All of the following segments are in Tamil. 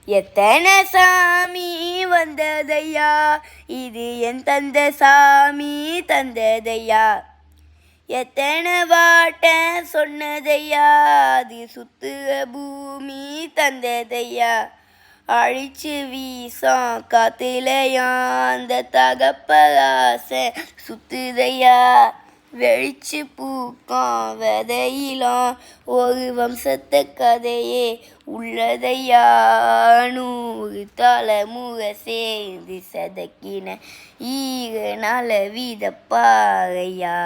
எத்தனை சாமி வந்ததையா, இது என் தந்த சாமி தந்ததையா. எத்தனை வாட்ட சொன்னதையா, அது சுத்துக பூமி தந்ததையா. அழிச்சு வீசம் காத்துலையா, அந்த தகப்பகாச சுத்துதையா. வெளிச்சு பூக்கம் விதையிலும் ஒரு வம்சத்த கதையே உள்ளதையா. 100 தலைமுறை சேர்ந்து சதக்கின ஈகனால வீதப்பாறையா.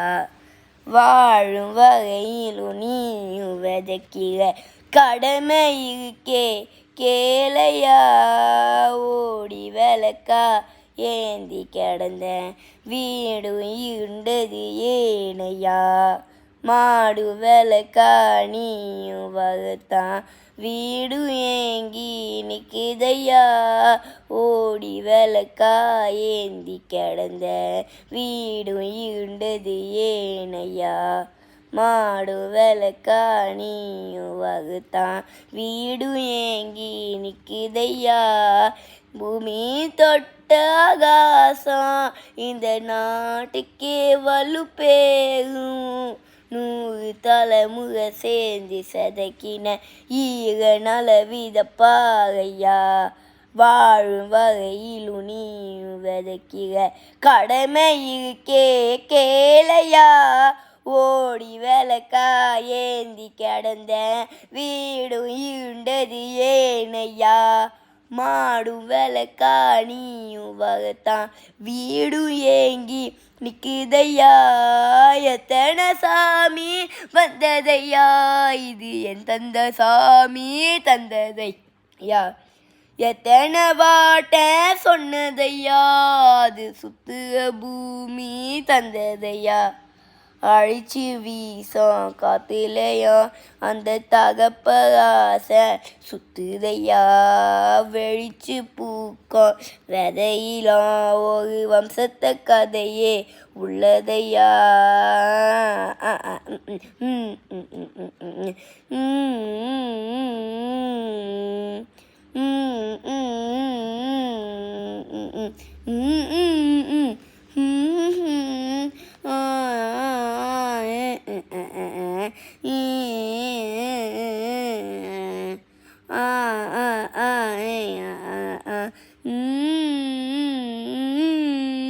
வாழும் வகையிலும் நீயும் விதைக்கிற கடமை இருக்கே கேளையா. ஓடி விளக்கா ஏந்தி கிடந்தேன் வீடு இருண்டது ஏனையா. மாடு விளக்கா நீயும் வகுத்தான் வீடு ஏங்கி நிற்குதையா. ஓடி விளக்கா ஏந்தி கிடந்த வீடு இருண்டது ஏனையா. மாடு விளக்கா நீயும் வகுத்தான் வீடு ஏங்கி நிற்குதையா. பூமி தொட்ட ஆகாசம் இந்த நாட்டுக்கே வலுப்பேகும். 100 தலைமுறை சேர்ந்து சதக்கின ஈக நல விதப்பாகையா. வாழும் வகையிலும் நீயும் விதைக்கிற கடமை இருக்கே கேளையா. ஓடி விளக்கா ஏந்தி கிடந்த வீடும் இருண்டது ஏனையா. மாடும் விளக்கா நீயும் வகுத்தான் வீடு ஏங்கி நிற்குதையா. எத்தனை சாமி வந்ததையா, இது என் தந்த சாமி தந்ததையா. எத்தனை வாட்ட சொன்னதையா, அது சுத்துக பூமி தந்ததையா. அழிச்சு வீசம் காத்துலையா, அந்த தகப்பகாச சுத்துதையா. வெளிச்சு பூக்கம் விதையிலாம் ஒரு வம்சத்த கதையே உள்ளதையா. ம்